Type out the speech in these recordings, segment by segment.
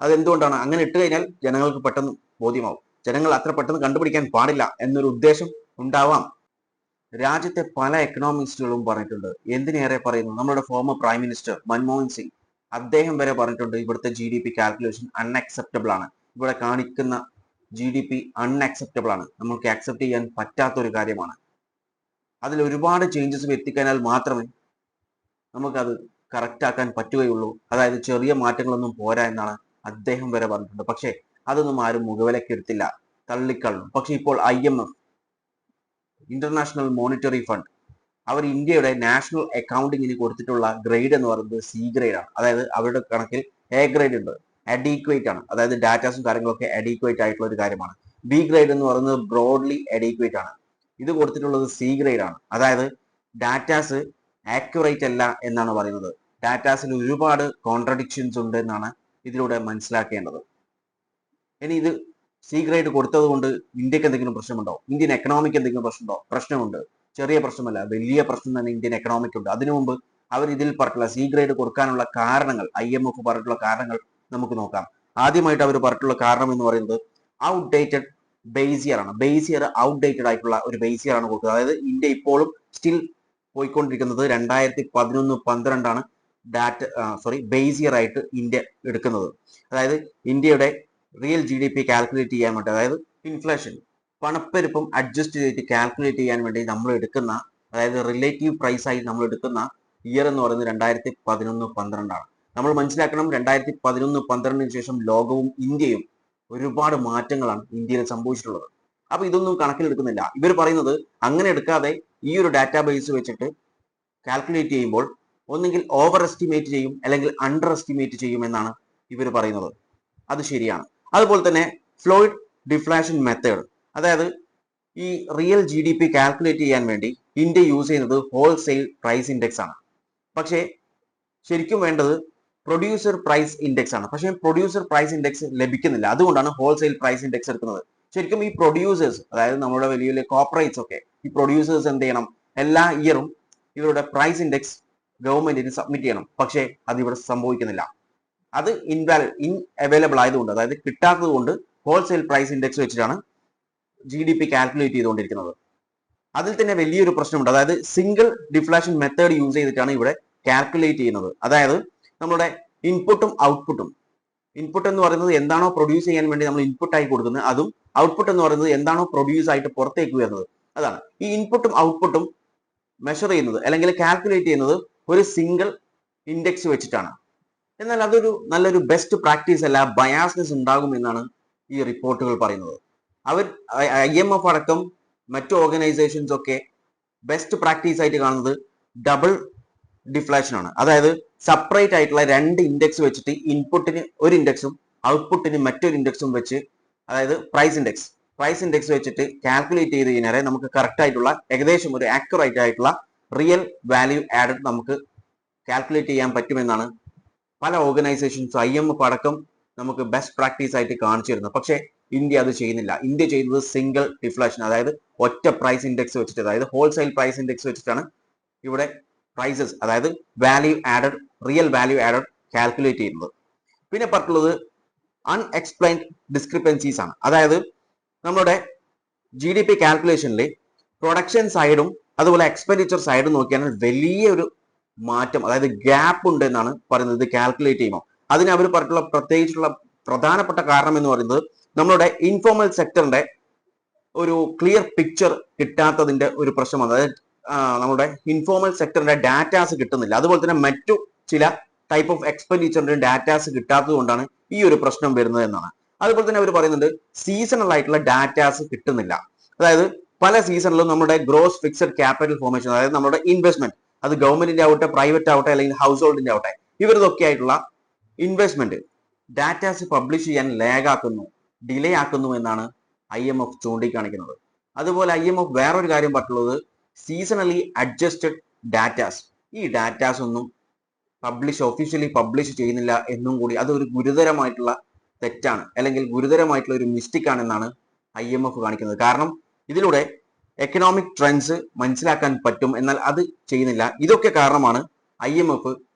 അതെന്തുകൊണ്ടാണ് അങ്ങനെ ഇട്ട് കഴിഞ്ഞാൽ ജനങ്ങൾക്ക് പെട്ടെന്ന് ബോധ്യമാവും. ജനങ്ങൾ അത്ര പെട്ടെന്ന് കണ്ടുപിടിക്കാൻ പാടില്ല എന്നൊരു ഉദ്ദേശം ഉണ്ടാവാം. രാജ്യത്തെ പല എക്കണോമിസ്റ്റുകളും പറഞ്ഞിട്ടുണ്ട്. എന്തിനേറെ പറയുന്നു, നമ്മുടെ former prime minister Manmohan Singh അദ്ദേഹം വരെ പറഞ്ഞിട്ടുണ്ട് ഇവിടുത്തെ GDP കാൽക്കുലേഷൻ അൺഅക്സെപ്റ്റബിൾ ആണ്. ഇവിടെ കാണിക്കുന്ന GDP അൺഅക്സെപ്റ്റബിൾ ആണ്, നമുക്ക് അക്സെപ്റ്റ് ചെയ്യാൻ പറ്റാത്ത ഒരു കാര്യമാണ്. അതിൽ ഒരുപാട് ചേഞ്ചസ് വരുത്തിക്കഴിഞ്ഞാൽ മാത്രമേ നമുക്കത് കറക്റ്റ് ആക്കാൻ പറ്റുകയുള്ളൂ. അതായത് ചെറിയ മാറ്റങ്ങളൊന്നും പോരാ എന്നാണ് അദ്ദേഹം വരെ പറഞ്ഞിട്ടുണ്ട്. പക്ഷേ അതൊന്നും ആരും മുഖവിലക്കെടുത്തില്ല, തള്ളിക്കളഞ്ഞു. പക്ഷെ ഇപ്പോൾ IMF, ഇന്റർനാഷണൽ മോണിറ്ററി ഫണ്ട്, അവർ ഇന്ത്യയുടെ നാഷണൽ അക്കൗണ്ടിങ്ങിന് കൊടുത്തിട്ടുള്ള ഗ്രേഡ് എന്ന് പറയുന്നത് C ഗ്രേഡ് ആണ്. അതായത് അവരുടെ കണക്കിൽ A ഗ്രേഡ് ഉണ്ട്, അഡീക്വേറ്റ് ആണ്. അതായത് ഡാറ്റാസും കാര്യങ്ങളൊക്കെ അഡീക്വേറ്റ് ആയിട്ടുള്ള ഒരു കാര്യമാണ്. B ഗ്രേഡ് എന്ന് പറയുന്നത് ബ്രോഡ്ലി അഡീക്വേറ്റ് ആണ്. ഇത് കൊടുത്തിട്ടുള്ളത് C ഗ്രേഡ് ആണ്. അതായത് ഡാറ്റാസ് ആക്യുറേറ്റ് അല്ല എന്നാണ് പറയുന്നത്. ഡാറ്റാസിൽ ഒരുപാട് കോൺട്രഡിക്ഷൻസ് ഉണ്ട് എന്നാണ് ഇതിലൂടെ മനസ്സിലാക്കേണ്ടത്. ഇനി ഇത് C ഗ്രേഡ് കൊടുത്തത് കൊണ്ട് ഇന്ത്യക്ക് എന്തെങ്കിലും പ്രശ്നമുണ്ടോ? ഇന്ത്യൻ എക്കണോമിക്ക് എന്തെങ്കിലും പ്രശ്നമുണ്ടോ? പ്രശ്നമുണ്ട്. ചെറിയ പ്രശ്നമല്ല, വലിയ പ്രശ്നം തന്നെ ഇന്ത്യൻ എക്കണോമിക്ക് ഉണ്ട്. അതിനു മുമ്പ് അവർ ഇതിൽ പറഞ്ഞിട്ടുള്ള C ഗ്രേഡ് കൊടുക്കാനുള്ള കാരണങ്ങൾ, IMF പറഞ്ഞിട്ടുള്ള കാരണങ്ങൾ നമുക്ക് നോക്കാം. ആദ്യമായിട്ട് അവർ പറഞ്ഞിട്ടുള്ള കാരണം എന്ന് പറയുന്നത് ഔട്ട്ഡേറ്റഡ് ബേസ് ഇയർ ആണ്. ബേസ് ഇയർ ഔട്ട്ഡേറ്റഡ് ആയിട്ടുള്ള ഒരു ബേസ് ഇയർ ആണ് കൊടുക്കുന്നത്. അതായത് ഇന്ത്യ ഇപ്പോഴും സ്റ്റിൽ പോയിക്കൊണ്ടിരിക്കുന്നത് 2011-12 ബേസ് ഇയർ ആയിട്ട് ഇന്ത്യ എടുക്കുന്നത്. അതായത് ഇന്ത്യയുടെ റിയൽ GDP കാൽക്കുലേറ്റ് ചെയ്യാൻ വേണ്ടി, അതായത് ഇൻഫ്ലേഷൻ പണപ്പെരുപ്പം അഡ്ജസ്റ്റ് ചെയ്തിട്ട് കാൽക്കുലേറ്റ് ചെയ്യാൻ വേണ്ടി നമ്മൾ എടുക്കുന്ന, അതായത് റിലേറ്റീവ് പ്രൈസ് ആയി നമ്മൾ എടുക്കുന്ന ഇയർ എന്ന് പറയുന്നത് 2011-12 ആണ്. നമ്മൾ മനസ്സിലാക്കണം, 2011-12 ശേഷം ലോകവും ഇന്ത്യയും ഒരുപാട് മാറ്റങ്ങളാണ് ഇന്ത്യയിൽ സംഭവിച്ചിട്ടുള്ളത്. അപ്പൊ ഇതൊന്നും കണക്കിലെടുക്കുന്നില്ല. ഇവർ പറയുന്നത് അങ്ങനെ എടുക്കാതെ ഈ ഒരു ഡാറ്റാബേസ് വെച്ചിട്ട് കാൽക്കുലേറ്റ് ചെയ്യുമ്പോൾ ഒന്നെങ്കിൽ ഓവർ എസ്റ്റിമേറ്റ് ചെയ്യും, അല്ലെങ്കിൽ അണ്ടർ എസ്റ്റിമേറ്റ് ചെയ്യും എന്നാണ് ഇവർ പറയുന്നത്. അത് ശരിയാണ്. അതുപോലെ തന്നെ ഫ്ലോയിഡ് ഡിഫ്ലേഷൻ മെത്തേഡ്, അതായത് ഈ റിയൽ GDP കാൽക്കുലേറ്റ് ചെയ്യാൻ വേണ്ടി ഇന്ത്യ യൂസ് ചെയ്യുന്നത് ഹോൾസെയിൽ പ്രൈസ് ഇൻഡെക്സ് ആണ്. പക്ഷേ ശരിക്കും വേണ്ടത് പ്രൊഡ്യൂസർ പ്രൈസ് ഇൻഡെക്സ് ആണ്. പക്ഷേ പ്രൊഡ്യൂസർ പ്രൈസ് ഇൻഡെക്സ് ലഭിക്കുന്നില്ല. അതുകൊണ്ടാണ് ഹോൾസെയിൽ പ്രൈസ് ഇൻഡെക്സ് എടുക്കുന്നത്. ശരിക്കും ഈ പ്രൊഡ്യൂസേഴ്സ്, അതായത് നമ്മുടെ വലിയ വലിയ കോർപ്പറേറ്റ്സ് ഒക്കെ, ഈ പ്രൊഡ്യൂസേഴ്സ് എന്ത് ചെയ്യണം, എല്ലാ ഇയറും ഇവരുടെ പ്രൈസ് ഇൻഡെക്സ് ഗവൺമെന്റിന് സബ്മിറ്റ് ചെയ്യണം. പക്ഷേ അത് ഇവിടെ സംഭവിക്കുന്നില്ല. അത് അവൈലബിൾ ആയതുകൊണ്ട്, അതായത് കിട്ടാത്തത് കൊണ്ട് ഹോൾസെയിൽ പ്രൈസ് ഇൻഡെക്സ് വെച്ചിട്ടാണ് GDP കാൽക്കുലേറ്റ് ചെയ്തുകൊണ്ടിരിക്കുന്നത്. അതിൽ തന്നെ വലിയൊരു പ്രശ്നമുണ്ട്. അതായത് സിംഗിൾ ഡിഫ്ലേഷൻ മെത്തേഡ് യൂസ് ചെയ്തിട്ടാണ് ഇവിടെ കാൽക്കുലേറ്റ് ചെയ്യുന്നത്. അതായത് നമ്മുടെ ഇൻപുട്ടും ഔട്ട്പുട്ടും, ഇൻപുട്ട് എന്ന് പറയുന്നത് എന്താണോ പ്രൊഡ്യൂസ് ചെയ്യാൻ വേണ്ടി നമ്മൾ ഇൻപുട്ട് ആയി കൊടുക്കുന്നത്, അതും ഔട്ട്പുട്ട് എന്ന് പറയുന്നത് എന്താണോ പ്രൊഡ്യൂസ് ആയിട്ട് പുറത്തേക്ക് വരുന്നത്, അതാണ്. ഈ ഇൻപുട്ടും ഔട്ട്പുട്ടും മെഷർ ചെയ്യുന്നത് അല്ലെങ്കിൽ കാൽക്കുലേറ്റ് ചെയ്യുന്നത് ഒരു സിംഗിൾ ഇൻഡെക്സ് വെച്ചിട്ടാണ്. എന്നാൽ അതൊരു നല്ലൊരു ബെസ്റ്റ് പ്രാക്ടീസ് അല്ല, ബയാസ്നെസ് ഉണ്ടാകും എന്നാണ് ഈ റിപ്പോർട്ടുകൾ പറയുന്നത്. അവർ IMF അടക്കം മറ്റു ഓർഗനൈസേഷൻസ് ഒക്കെ ബെസ്റ്റ് പ്രാക്ടീസ് ആയിട്ട് കാണുന്നത് ഡബിൾ ഡിഫ്ലേഷൻ ആണ്. അതായത് സെപ്പറേറ്റ് ആയിട്ടുള്ള രണ്ട് ഇൻഡെക്സ് വെച്ചിട്ട് ഇൻപുട്ടിന് ഒരു ഇൻഡെക്സും ഔട്ട്പുട്ടിന് മറ്റൊരു ഇൻഡെക്സും വെച്ച്, അതായത് പ്രൈസ് ഇൻഡെക്സ് വെച്ചിട്ട് കാൽക്കുലേറ്റ് ചെയ്ത് കഴിഞ്ഞാൽ നമുക്ക് കറക്റ്റ് ആയിട്ടുള്ള, ഏകദേശം ഒരു ആക്യുറേറ്റ് ആയിട്ടുള്ള റിയൽ വാല്യൂ ആഡഡ് നമുക്ക് കാൽക്കുലേറ്റ് ചെയ്യാൻ പറ്റുമെന്നാണ് പല ഓർഗനൈസേഷൻസ് IMF അടക്കം നമുക്ക് ബെസ്റ്റ് പ്രാക്ടീസ് ആയിട്ട് കാണിച്ചു തരുന്നത്. പക്ഷേ ഇന്ത്യ അത് ചെയ്യുന്നില്ല. ഇന്ത്യ ചെയ്യുന്നത് സിംഗിൾ ഡിഫ്ലേഷൻ, അതായത് ഒറ്റ പ്രൈസ് ഇൻഡെക്സ് വെച്ചിട്ട്, അതായത് ഹോൾസെയിൽ പ്രൈസ് ഇൻഡെക്സ് വെച്ചിട്ടാണ് ഇവിടെ പ്രൈസസ്, അതായത് റിയൽ വാല്യൂ ആഡഡ് കാൽക്കുലേറ്റ് ചെയ്യുന്നത്. പിന്നെ പറഞ്ഞിട്ടുള്ളത് അൺഎക്സ്പ്ലെയിൻഡ് ഡിസ്ക്രിപ്പൻസീസ് ആണ്. അതായത് നമ്മുടെ GDP കാൽക്കുലേഷനിൽ പ്രൊഡക്ഷൻ സൈഡും അതുപോലെ എക്സ്പെൻഡിച്ചർ സൈഡും നോക്കിയാൽ വലിയൊരു മാറ്റം, അതായത് ഗ്യാപ്പ് ഉണ്ട് എന്നാണ് പറയുന്നത് കാൽക്കുലേറ്റ് ചെയ്യുമ്പോൾ. അതിന് അവർ പറഞ്ഞിട്ടുള്ള പ്രത്യേകിച്ചുള്ള പ്രധാനപ്പെട്ട കാരണം എന്ന് പറയുന്നത് നമ്മളുടെ ഇൻഫോർമൽ സെക്ടറിന്റെ ഒരു ക്ലിയർ പിക്ചർ കിട്ടാത്തതിന്റെ ഒരു പ്രശ്നമാണ്. അതായത് നമ്മുടെ ഇൻഫോർമൽ സെക്ടറിന്റെ ഡാറ്റാസ് കിട്ടുന്നില്ല. അതുപോലെ തന്നെ മറ്റു ചില ടൈപ്പ് ഓഫ് എക്സ്പെൻഡിച്ചറിന്റെ ഡാറ്റാസ് കിട്ടാത്തത് കൊണ്ടാണ് ഈ ഒരു പ്രശ്നം വരുന്നത് എന്നാണ്. അതുപോലെ തന്നെ അവർ പറയുന്നുണ്ട് സീസണൽ ആയിട്ടുള്ള ഡാറ്റാസ് കിട്ടുന്നില്ല. അതായത് പല സീസണിലും നമ്മുടെ ഗ്രോസ് ഫിക്സഡ് ക്യാപിറ്റൽ ഫോർമേഷൻ, അതായത് നമ്മുടെ ഇൻവെസ്റ്റ്മെന്റ്, അത് ഗവൺമെന്റിന്റെ ആവട്ടെ, പ്രൈവറ്റ് ആവട്ടെ, അല്ലെങ്കിൽ ഹൗസ് ഹോൾഡിന്റെ ആവട്ടെ, ഇവരതൊക്കെ ആയിട്ടുള്ള ഇൻവെസ്റ്റ്മെന്റ് ഡാറ്റാസ് പബ്ലിഷ് ചെയ്യാൻ ലാഗ് ആക്കുന്നു, ഡിലേ ആക്കുന്നു എന്നാണ് IMF ചൂണ്ടിക്കാണിക്കുന്നത്. അതുപോലെ IMF വേറൊരു കാര്യം പറഞ്ഞിട്ടുള്ളത് സീസണലി അഡ്ജസ്റ്റഡ് ഡാറ്റാസ്, ഈ ഡാറ്റാസ് ഒന്നും ഒഫീഷ്യലി പബ്ലിഷ് ചെയ്യുന്നില്ല എന്നും കൂടി അതൊരു ഗുരുതരമായിട്ടുള്ള തെറ്റാണ്, അല്ലെങ്കിൽ ഗുരുതരമായിട്ടുള്ള ഒരു മിസ്റ്റേക്ക് ആണെന്നാണ് IMF കാണിക്കുന്നത്. കാരണം ഇതിലൂടെ എക്കണോമിക് ട്രെൻഡ്സ് മനസ്സിലാക്കാൻ പറ്റും, എന്നാൽ അത് ചെയ്യുന്നില്ല. ഇതൊക്കെ കാരണമാണ് IMF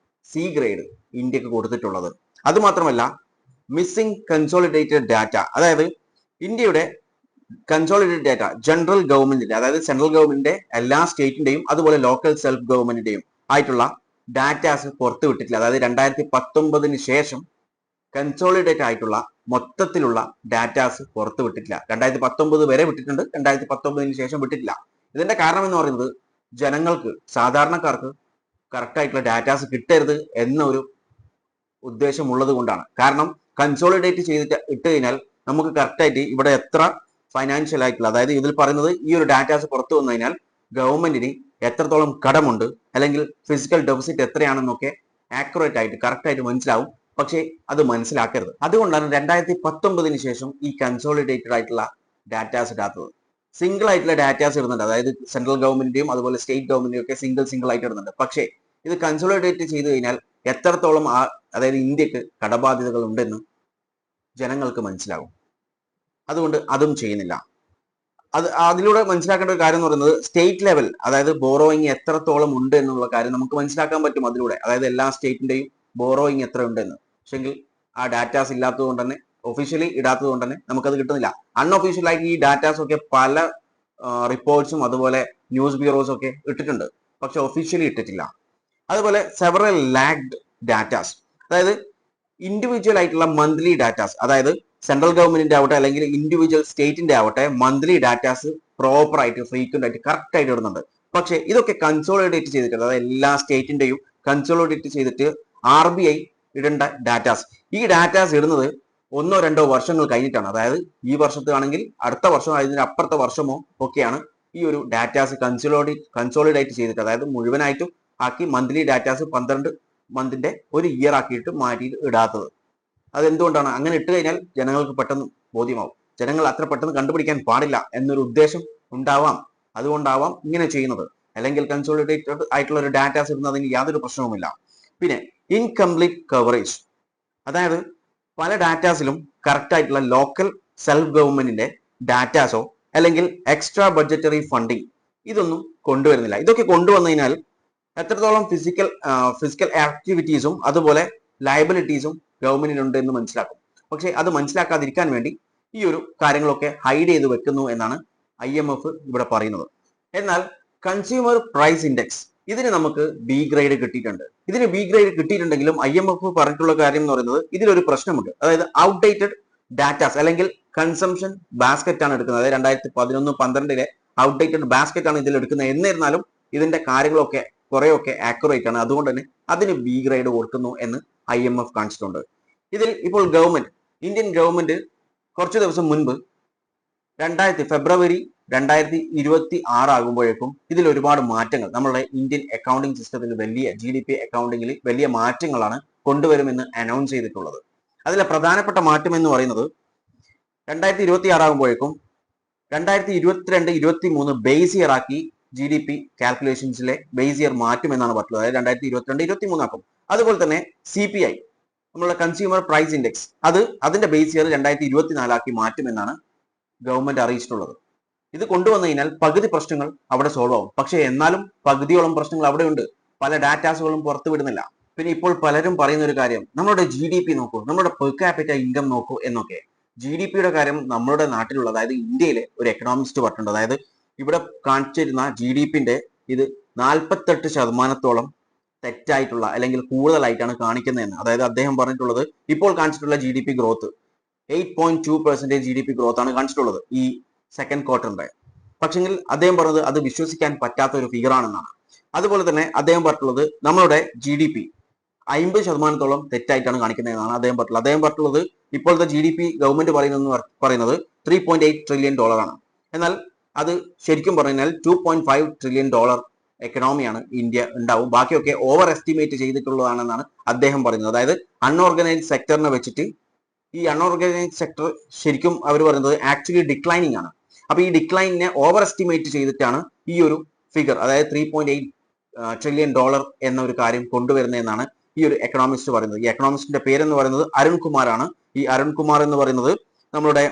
C ഗ്രേഡ് ഇന്ത്യക്ക് കൊടുത്തിട്ടുള്ളത്. അതുമാത്രമല്ല മിസ്സിംഗ് കൺസോളിഡേറ്റഡ് ഡാറ്റ, അതായത് ഇന്ത്യയുടെ കൺസോളിഡേറ്റഡ് ഡാറ്റ ജനറൽ ഗവൺമെന്റിന്റെ, അതായത് സെൻട്രൽ ഗവൺമെന്റിന്റെ എല്ലാ സ്റ്റേറ്റിന്റെയും അതുപോലെ ലോക്കൽ സെൽഫ് ഗവൺമെന്റിന്റെയും ആയിട്ടുള്ള ഡാറ്റാസ് പുറത്തു വിട്ടിട്ടില്ല. അതായത് 2019 ശേഷം കൺസോളിഡേറ്റ് ആയിട്ടുള്ള മൊത്തത്തിലുള്ള ഡാറ്റാസ് പുറത്തു വിട്ടിട്ടില്ല. 2019 വരെ വിട്ടിട്ടുണ്ട്, 2019 ശേഷം വിട്ടിട്ടില്ല. ഇതിന്റെ കാരണം എന്ന് പറയുന്നത് ജനങ്ങൾക്ക്, സാധാരണക്കാർക്ക് കറക്റ്റ് ആയിട്ടുള്ള ഡാറ്റാസ് കിട്ടരുത് എന്നൊരു ഉദ്ദേശം ഉള്ളത് കൊണ്ടാണ്. കാരണം കൺസോളിഡേറ്റ് ചെയ്തിട്ട് ഇട്ട് കഴിഞ്ഞാൽ നമുക്ക് കറക്റ്റ് ആയിട്ട് ഇവിടെ എത്ര ഫൈനാൻഷ്യൽ ആയിട്ടുള്ള, അതായത് ഇതിൽ പറയുന്നത് ഈ ഒരു ഡാറ്റാസ് പുറത്തു വന്നു കഴിഞ്ഞാൽ ഗവൺമെന്റിന് എത്രത്തോളം കടമുണ്ട് അല്ലെങ്കിൽ ഫിസിക്കൽ ഡെഫിസിറ്റ് എത്രയാണെന്നൊക്കെ ആക്യുറേറ്റ് ആയിട്ട് കറക്റ്റ് ആയിട്ട് മനസ്സിലാവും. പക്ഷേ അത് മനസ്സിലാക്കരുത്. അതുകൊണ്ടാണ് 2019 ശേഷം ഈ കൺസോളിഡേറ്റഡ് ആയിട്ടുള്ള ഡാറ്റാസ് ഇടാത്തത്. സിംഗിൾ ആയിട്ടുള്ള ഡാറ്റാസ് ഇടുന്നുണ്ട്, അതായത് സെൻട്രൽ ഗവൺമെന്റിന്റെയും അതുപോലെ സ്റ്റേറ്റ് ഗവൺമെന്റിന്റെയും ഒക്കെ സിംഗിൾ ആയിട്ട് ഇടുന്നുണ്ട്. പക്ഷേ ഇത് കൺസോളിഡേറ്റ് ചെയ്ത് കഴിഞ്ഞാൽ എത്രത്തോളം അതായത് ഇന്ത്യക്ക് കടബാധ്യതകൾ ഉണ്ടെന്ന് ജനങ്ങൾക്ക് മനസ്സിലാകും. അതുകൊണ്ട് അതും ചെയ്യുന്നില്ല. അതിലൂടെ മനസ്സിലാക്കേണ്ട ഒരു കാര്യം എന്ന് പറയുന്നത് സ്റ്റേറ്റ് ലെവൽ, അതായത് ബോറോയിങ് എത്രത്തോളം ഉണ്ട് എന്നുള്ള കാര്യം നമുക്ക് മനസ്സിലാക്കാൻ പറ്റും അതിലൂടെ. അതായത് എല്ലാ സ്റ്റേറ്റിന്റെയും ബോറോയിങ് എത്ര ഉണ്ടെന്ന്. പക്ഷെങ്കിൽ ആ ഡാറ്റാസ് ഇല്ലാത്തത് കൊണ്ട് തന്നെ, ഒഫീഷ്യലി ഇടാത്തത് കൊണ്ട് തന്നെ നമുക്കത് കിട്ടുന്നില്ല. അൺഒഫീഷ്യൽ ആയിട്ട് ഈ ഡാറ്റാസ് ഒക്കെ പല റിപ്പോർട്ട്സും അതുപോലെ ന്യൂസ് ബ്യൂറോസും ഒക്കെ ഇട്ടിട്ടുണ്ട്, പക്ഷെ ഒഫീഷ്യലി ഇട്ടിട്ടില്ല. അതുപോലെ സെവറൽ ലാഗ്ഡ് ഡാറ്റാസ്, അതായത് ഇൻഡിവിജ്വൽ ആയിട്ടുള്ള മന്ത്ലി ഡാറ്റാസ്, അതായത് സെൻട്രൽ ഗവൺമെന്റിന്റെ ആവട്ടെ അല്ലെങ്കിൽ ഇൻഡിവിജ്വൽ സ്റ്റേറ്റിന്റെ ആവട്ടെ മന്ത്ലി ഡാറ്റാസ് പ്രോപ്പർ ആയിട്ട് ഫ്രീക്വന്റ് ആയിട്ട് കറക്റ്റ് ആയിട്ട് ഇടുന്നുണ്ട്. പക്ഷെ ഇതൊക്കെ കൺസോളിഡേറ്റ് ചെയ്തിട്ട്, അതായത് എല്ലാ സ്റ്റേറ്റിന്റെയും കൺസോളിഡേറ്റ് ചെയ്തിട്ട് RBI ഇടേണ്ട ഡാറ്റാസ്, ഈ ഡാറ്റാസ് ഇടുന്നത് 1-2 വർഷങ്ങൾ കഴിഞ്ഞിട്ടാണ്. അതായത് ഈ വർഷത്താണെങ്കിൽ അടുത്ത വർഷമോ അതിന് അപ്പുറത്തെ വർഷമോ ഒക്കെയാണ് ഈ ഒരു ഡാറ്റാസ് കൺസോളിഡേറ്റ് ചെയ്തിട്ട്, അതായത് മുഴുവനായിട്ടും ആക്കി മന്ത്ലി ഡാറ്റാസ് 12 മന്തിന്റെ ഒരു ഇയർ ആക്കിയിട്ട് മാറ്റി ഇടാത്തത്. അതെന്തുകൊണ്ടാണ്? അങ്ങനെ ഇട്ട് കഴിഞ്ഞാൽ ജനങ്ങൾക്ക് പെട്ടെന്ന് ബോധ്യമാവും. ജനങ്ങൾ അത്ര പെട്ടെന്ന് കണ്ടുപിടിക്കാൻ പാടില്ല എന്നൊരു ഉദ്ദേശം ഉണ്ടാവാം, അതുകൊണ്ടാവാം ഇങ്ങനെ ചെയ്യുന്നത്. അല്ലെങ്കിൽ കൺസോളിഡേറ്റഡ് ആയിട്ടുള്ള ഒരു ഡാറ്റാസ് ഇടുന്നതിന് യാതൊരു പ്രശ്നവുമില്ല. പിന്നെ ഇൻകംപ്ലീറ്റ് കവറേജ്, അതായത് പല ഡാറ്റാസിലും കറക്റ്റ് ആയിട്ടുള്ള ലോക്കൽ സെൽഫ് ഗവൺമെന്റിന്റെ ഡാറ്റാസോ അല്ലെങ്കിൽ എക്സ്ട്രാ ബഡ്ജറ്ററി ഫണ്ടിങ് ഇതൊന്നും കൊണ്ടുവരുന്നില്ല. ഇതൊക്കെ കൊണ്ടുവന്നു കഴിഞ്ഞാൽ എത്രത്തോളം ഫിസിക്കൽ ആക്ടിവിറ്റീസും അതുപോലെ ലയബിലിറ്റീസും ഗവൺമെന്റിനുണ്ട് എന്ന് മനസ്സിലാക്കും. പക്ഷെ അത് മനസ്സിലാക്കാതിരിക്കാൻ വേണ്ടി ഈ ഒരു കാര്യങ്ങളൊക്കെ ഹൈഡ് ചെയ്ത് വെക്കുന്നു എന്നാണ് IMF ഇവിടെ പറയുന്നത്. എന്നാൽ കൺസ്യൂമർ പ്രൈസ് ഇൻഡെക്സ്, ഇതിന് നമുക്ക് B ഗ്രേഡ് കിട്ടിയിട്ടുണ്ട്. ഇതിന് B ഗ്രേഡ് കിട്ടിയിട്ടുണ്ടെങ്കിലും IMF പറഞ്ഞിട്ടുള്ള കാര്യം എന്ന് പറയുന്നത് ഇതിലൊരു പ്രശ്നമുണ്ട്. അതായത് ഔട്ട്ഡേറ്റഡ് ഡാറ്റാസ് അല്ലെങ്കിൽ കൺസംഷൻ ബാസ്ക്കറ്റ് ആണ് എടുക്കുന്നത്. അതായത് 2011-12 ഔട്ട്ഡേറ്റഡ് ബാസ്ക്കറ്റ് ആണ് ഇതിൽ എടുക്കുന്നത്. എന്നിരുന്നാലും ഇതിന്റെ കാര്യങ്ങളൊക്കെ കുറെയൊക്കെ ആക്യുറേറ്റ് ആണ്. അതുകൊണ്ട് തന്നെ അതിന് B ഗ്രേഡ് കൊടുക്കുന്നു എന്ന് IMF കാണിച്ചിട്ടുണ്ട്. ഇതിൽ ഇപ്പോൾ ഇന്ത്യൻ ഗവൺമെന്റ് കുറച്ചു ദിവസം മുൻപ് ഫെബ്രുവരി 2026 ആകുമ്പോഴേക്കും ഇതിൽ ഒരുപാട് മാറ്റങ്ങൾ നമ്മളുടെ ഇന്ത്യൻ അക്കൗണ്ടിംഗ് സിസ്റ്റത്തിൽ GDP അക്കൗണ്ടിങ്ങിൽ വലിയ മാറ്റങ്ങളാണ് കൊണ്ടുവരുമെന്ന് അനൗൺസ് ചെയ്തിട്ടുള്ളത്. അതിലെ പ്രധാനപ്പെട്ട മാറ്റം എന്ന് പറയുന്നത് 2026 ആകുമ്പോഴേക്കും 2022-23 ബേസ് ഇയർ ആക്കി GDP കാൽക്കുലേഷൻസിലെ ബേസ് ഇയർ മാറ്റുമെന്നാണ് പറഞ്ഞത്. അതായത് 2022-23 ആക്കും. അതുപോലെ തന്നെ CPI, നമ്മളുടെ കൺസ്യൂമർ പ്രൈസ് ഇൻഡെക്സ്, അതിന്റെ ബേസ് ഇയർ 2024 ആക്കി മാറ്റുമെന്നാണ് ഗവൺമെന്റ് അറിയിച്ചിട്ടുള്ളത്. ഇത് കൊണ്ടുവന്നു കഴിഞ്ഞാൽ പകുതി പ്രശ്നങ്ങൾ അവിടെ സോൾവ് ആവും. പക്ഷെ എന്നാലും പകുതിയോളം പ്രശ്നങ്ങൾ അവിടെ ഉണ്ട്, പല ഡാറ്റാസുകളും പുറത്തു വിടുന്നില്ല. പിന്നെ ഇപ്പോൾ പലരും പറയുന്ന ഒരു കാര്യം, നമ്മുടെ GDP നോക്കൂ, നമ്മുടെ പെർ ക്യാപിറ്റ ഇൻകം നോക്കൂ എന്നൊക്കെ. GDPയുടെ കാര്യം നമ്മുടെ നാട്ടിലുള്ള, അതായത് ഇന്ത്യയിലെ ഒരു എക്കണോമിസ്റ്റ് പറഞ്ഞിട്ടുണ്ട്. അതായത് ഇവിടെ കാണിച്ചിരുന്ന GDPന്റെ ഇത് 48% തെറ്റായിട്ടുള്ള അല്ലെങ്കിൽ കൂടുതലായിട്ടാണ് കാണിക്കുന്നതെന്ന്. അതായത് അദ്ദേഹം പറഞ്ഞിട്ടുള്ളത് ഇപ്പോൾ കാണിച്ചിട്ടുള്ള GDP ഗ്രോത്ത് 8.2% GDP ഗ്രോത്ത് ആണ് കാണിച്ചിട്ടുള്ളത് ഈ സെക്കൻഡ് ക്വാർട്ടറിന്റെ. പക്ഷെങ്കിൽ അദ്ദേഹം പറഞ്ഞത് അത് വിശ്വസിക്കാൻ പറ്റാത്ത ഒരു ഫിഗർ ആണെന്നാണ്. അതുപോലെ തന്നെ അദ്ദേഹം പറഞ്ഞിട്ടുള്ളത് നമ്മളുടെ GDP 50% തെറ്റായിട്ടാണ് കാണിക്കുന്നതെന്നാണ് അദ്ദേഹം പറഞ്ഞിട്ടുള്ളത്. ഇപ്പോഴത്തെ GDP ഗവൺമെന്റ് പറയുന്നത് $3.8 ട്രില്യൺ ആണ്. എന്നാൽ അത് ശരിക്കും പറഞ്ഞാൽ $2.5 ട്രില്യൺ എക്കണോമിയാണ് ഇന്ത്യ ഉണ്ടാവും. ബാക്കിയൊക്കെ ഓവർ എസ്റ്റിമേറ്റ് ചെയ്തിട്ടുള്ളതാണെന്നാണ് അദ്ദേഹം പറയുന്നത്. അതായത് അൺഓർഗനൈസ്ഡ് സെക്ടറിനെ വെച്ചിട്ട് ഈ അൺഓർഗനൈസ്ഡ് സെക്ടർ ശരിക്കും അവർ പറയുന്നത് ആക്ച്വലി ഡിക്ലൈനിങ് ആണ്. അപ്പൊ ഈ ഡിക്ലൈനിനെ ഓവർ എസ്റ്റിമേറ്റ് ചെയ്തിട്ടാണ് ഈ ഒരു ഫിഗർ, അതായത് $3.8 ട്രില്യൺ എന്ന ഒരു കാര്യം കൊണ്ടുവരുന്നതെന്നാണ് ഈ ഒരു എക്കണോമിസ്റ്റ് പറയുന്നത്. ഈ എക്കണോമിസ്റ്റിന്റെ പേരെന്ന് പറയുന്നത് അരുൺ കുമാർ ആണ്. ഈ അരുൺ കുമാർ എന്ന് പറയുന്നത് നമ്മുടെ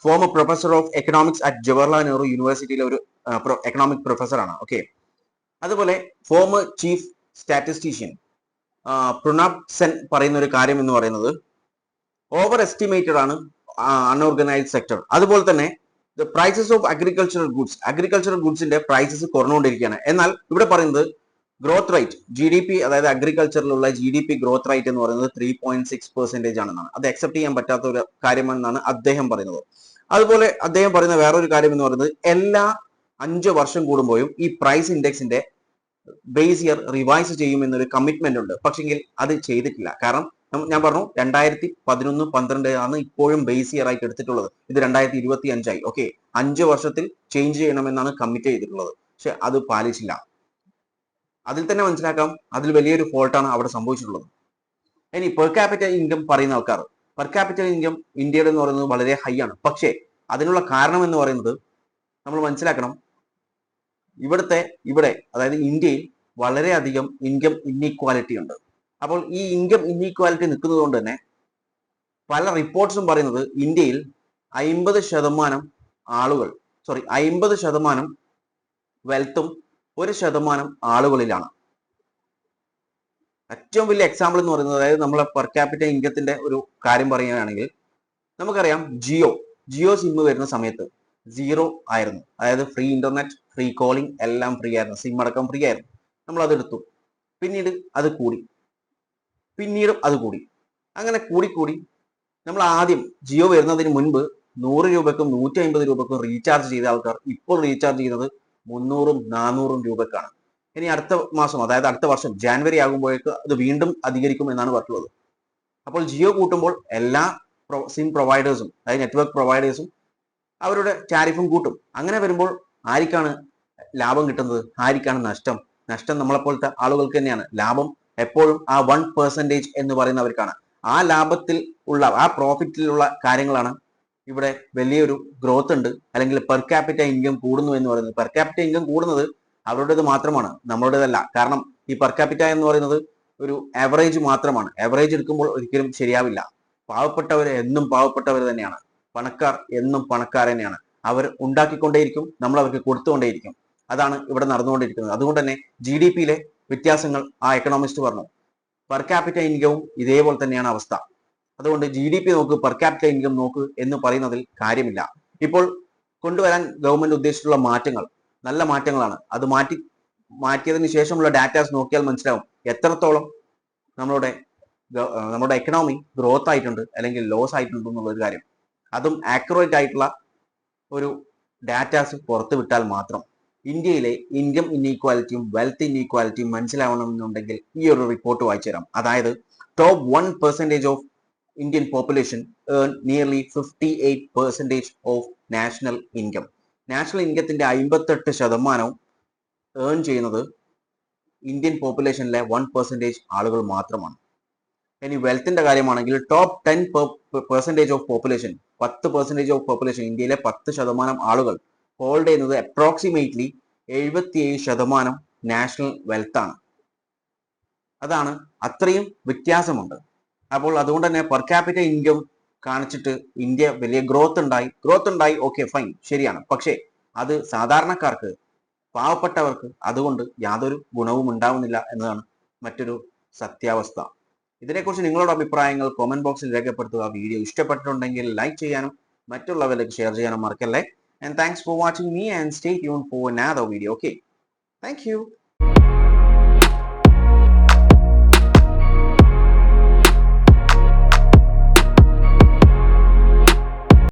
former professor of economics at Jawaharlal Nehru യൂണിവേഴ്സിറ്റിയിലെ ഒരു എക്കണോമിക് പ്രൊഫസർ ആണ്. ഓക്കെ. അതുപോലെ former chief statistician Pranab Sen പറയുന്ന ഒരു കാര്യം എന്ന് പറയുന്നത് ഓവർ എസ്റ്റിമേറ്റഡ് ആണ് അൺഓർഗനൈസ്ഡ് സെക്ടർ. അതുപോലെ തന്നെ പ്രൈസസ് ഓഫ് അഗ്രികൾച്ചറൽ ഗുഡ്സിന്റെ പ്രൈസസ് കുറഞ്ഞുകൊണ്ടിരിക്കുകയാണ്. എന്നാൽ ഇവിടെ പറയുന്നത് ഗ്രോത്ത് റേറ്റ് GDP, അതായത് അഗ്രികൾച്ചറിലുള്ള GDP ഗ്രോത്ത് റേറ്റ് എന്ന് പറയുന്നത് 3.6% ആണെന്നാണ്. അത് അക്സെപ്റ്റ് ചെയ്യാൻ പറ്റാത്ത ഒരു കാര്യമെന്നാണ് അദ്ദേഹം പറയുന്നത്. അതുപോലെ അദ്ദേഹം പറയുന്ന വേറൊരു കാര്യം എന്ന് പറയുന്നത് എല്ലാ 5 വർഷം കൂടുമ്പോഴും ഈ പ്രൈസ് ഇൻഡെക്സിന്റെ ബേസ് ഇയർ റിവൈസ് ചെയ്യും എന്നൊരു കമ്മിറ്റ്മെന്റ് ഉണ്ട്. പക്ഷെങ്കിൽ അത് ചെയ്തിട്ടില്ല. കാരണം ഞാൻ പറഞ്ഞു 2011-12 ആണ് ഇപ്പോഴും ബേസ് ഇയർ ആയിട്ട് എടുത്തിട്ടുള്ളത്. ഇത് 2025 ഓക്കെ, 5 വർഷത്തിൽ ചേഞ്ച് ചെയ്യണമെന്നാണ് കമ്മിറ്റ് ചെയ്തിട്ടുള്ളത്. പക്ഷെ അത് പാലിച്ചില്ല. അതിൽ തന്നെ മനസ്സിലാക്കാം അതിൽ വലിയൊരു ഫോൾട്ടാണ് അവിടെ സംഭവിച്ചിട്ടുള്ളത്. ഇനി പെർ ക്യാപിറ്റൽ ഇൻകം പറയുന്ന ആൾക്കാർ, പെർ ക്യാപിറ്റൽ ഇൻകം ഇന്ത്യയുടെ എന്ന് പറയുന്നത് വളരെ ഹൈ ആണ്. പക്ഷേ അതിനുള്ള കാരണം എന്ന് പറയുന്നത് നമ്മൾ മനസ്സിലാക്കണം, ഇവിടെ അതായത് ഇന്ത്യയിൽ വളരെയധികം ഇൻകം ഇൻഇക്വാലിറ്റി ഉണ്ട്. അപ്പോൾ ഈ ഇൻകം ഇൻഇക്വാലിറ്റി നിൽക്കുന്നത് കൊണ്ട് തന്നെ പല റിപ്പോർട്ട്സും പറയുന്നത് ഇന്ത്യയിൽ 50% വെൽത്തും 1% ആളുകളിലാണ്. ഏറ്റവും വലിയ എക്സാമ്പിൾ എന്ന് പറയുന്നത്, അതായത് നമ്മളെ പെർ ക്യാപിറ്റൽ ഇൻകത്തിന്റെ ഒരു കാര്യം പറയുകയാണെങ്കിൽ നമുക്കറിയാം ജിയോ സിം വരുന്ന സമയത്ത് 0 ആയിരുന്നു. അതായത് ഫ്രീ ഇന്റർനെറ്റ്, ഫ്രീ കോളിംഗ് എല്ലാം ഫ്രീ ആയിരുന്നു, സിം അടക്കം ഫ്രീ ആയിരുന്നു. നമ്മൾ അതെടുത്തു. പിന്നീട് അത് കൂടി, പിന്നീടും അത് കൂടി, അങ്ങനെ കൂടി നമ്മൾ ആദ്യം ജിയോ വരുന്നതിന് മുൻപ് 100 രൂപയ്ക്കും 150 രൂപയ്ക്കും റീചാർജ് ചെയ്ത ആൾക്കാർ ഇപ്പോൾ റീചാർജ് ചെയ്യുന്നത് 300-400 രൂപക്കാണ്. ഇനി അടുത്ത മാസം, അതായത് അടുത്ത വർഷം ജാനുവരി ആകുമ്പോഴേക്ക് അത് വീണ്ടും അധികരിക്കും എന്നാണ് പറഞ്ഞിട്ടുള്ളത്. അപ്പോൾ ജിയോ കൂട്ടുമ്പോൾ എല്ലാ സിം പ്രൊവൈഡേഴ്സും, അതായത് നെറ്റ്വർക്ക് പ്രൊവൈഡേഴ്സും അവരുടെ ടാരിഫും കൂട്ടും. അങ്ങനെ വരുമ്പോൾ ആർക്കാണ് ലാഭം കിട്ടുന്നത്, ആർക്കാണ് നഷ്ടം? നഷ്ടം നമ്മളെപ്പോലത്തെ ആളുകൾക്ക് തന്നെയാണ്. ലാഭം എപ്പോഴും ആ 1% എന്ന് പറയുന്നവർക്കാണ്. ആ ലാഭത്തിൽ ഉള്ള, ആ പ്രോഫിറ്റിലുള്ള കാര്യങ്ങളാണ് ഇവിടെ വലിയൊരു ഗ്രോത്ത് ഉണ്ട്, അല്ലെങ്കിൽ പെർ ക്യാപിറ്റൽ ഇൻകം കൂടുന്നു എന്ന് പറയുന്നത്. പെർ ക്യാപിറ്റൽ ഇൻകം കൂടുന്നത് അവരുടേത് മാത്രമാണ്, നമ്മളുടേതല്ല. കാരണം ഈ പെർ ക്യാപിറ്റ എന്ന് പറയുന്നത് ഒരു ആവറേജ് മാത്രമാണ്. ആവറേജ് എടുക്കുമ്പോൾ ഒരിക്കലും ശരിയാവില്ല. പാവപ്പെട്ടവർ എന്നും പാവപ്പെട്ടവർ തന്നെയാണ്, പണക്കാർ എന്നും പണക്കാർ തന്നെയാണ്. അവർ ഉണ്ടാക്കിക്കൊണ്ടേയിരിക്കും, നമ്മൾ അവർക്ക് കൊടുത്തുകൊണ്ടേയിരിക്കും. അതാണ് ഇവിടെ നടന്നുകൊണ്ടിരിക്കുന്നത്. അതുകൊണ്ട് തന്നെ GDP-യിലെ വ്യത്യാസങ്ങൾ ആ എക്കണോമിസ്റ്റ് പറഞ്ഞു. പെർ ക്യാപിറ്റൽ ഇൻകവും ഇതേപോലെ തന്നെയാണ് അവസ്ഥ. അതുകൊണ്ട് GDP നോക്ക്, പെർ ക്യാപിറ്റൽ ഇൻകം നോക്ക് എന്ന് പറയുന്നതിൽ കാര്യമില്ല. ഇപ്പോൾ കൊണ്ടുവരാൻ ഗവൺമെന്റ് ഉദ്ദേശിച്ചിട്ടുള്ള മാറ്റങ്ങൾ നല്ല മാറ്റങ്ങളാണ്. അത് മാറ്റിയതിന് ശേഷമുള്ള ഡാറ്റാസ് നോക്കിയാൽ മനസ്സിലാവും എത്രത്തോളം നമ്മുടെ എക്കണോമി ഗ്രോത്ത് ആയിട്ടുണ്ട് അല്ലെങ്കിൽ ലോസ് ആയിട്ടുണ്ട് എന്നുള്ളൊരു കാര്യം. അതും ആക്യുറേറ്റ് ആയിട്ടുള്ള ഒരു ഡാറ്റാസ് പുറത്തു വിട്ടാൽ മാത്രം. ഇന്ത്യയിലെ ഇൻകം ഇൻഇക്വാലിറ്റിയും വെൽത്ത് ഇൻഇക്വാലിറ്റിയും മനസ്സിലാവണമെന്നുണ്ടെങ്കിൽ ഈ ഒരു റിപ്പോർട്ട് വായിച്ചു തരാം. അതായത് top 1% of Indian population earn nearly 58% of national income. National ഇൻകത്തിന്റെ 58% ഏൺ ചെയ്യുന്നത് ഇന്ത്യൻ പോപ്പുലേഷനിലെ 1% ആളുകൾ മാത്രമാണ്. ഇനി വെൽത്തിന്റെ കാര്യമാണെങ്കിൽ top 10% of population, 10% of population, ഇന്ത്യയിലെ 10% ആളുകൾ ഹോൾഡ് ചെയ്യുന്നത് അപ്രോക്സിമേറ്റ്ലി 77% നാഷണൽ വെൽത്ത് ആണ്. അതാണ്, അത്രയും വ്യത്യാസമുണ്ട്. അപ്പോൾ അതുകൊണ്ട് തന്നെ പെർ ക്യാപിറ്റൽ ഇൻകം കാണിച്ചിട്ട് ഇന്ത്യ വലിയ ഗ്രോത്ത് ഉണ്ടായി, ഓക്കെ ഫൈൻ, ശരിയാണ്. പക്ഷേ അത് സാധാരണക്കാർക്ക്, പാവപ്പെട്ടവർക്ക് അതുകൊണ്ട് യാതൊരു ഗുണവും ഉണ്ടാവുന്നില്ല എന്നതാണ് മറ്റൊരു സത്യാവസ്ഥ. ഇതിനെക്കുറിച്ച് നിങ്ങളുടെ അഭിപ്രായങ്ങൾ കമന്റ് ബോക്സിൽ രേഖപ്പെടുത്തുക. വീഡിയോ ഇഷ്ടപ്പെട്ടിട്ടുണ്ടെങ്കിൽ ലൈക്ക് ചെയ്യാനും മറ്റുള്ളവരിലേക്ക് ഷെയർ ചെയ്യാനും മറക്കല്ലേ. And thanks for watching me and stay tuned for another video. Okay, thank you.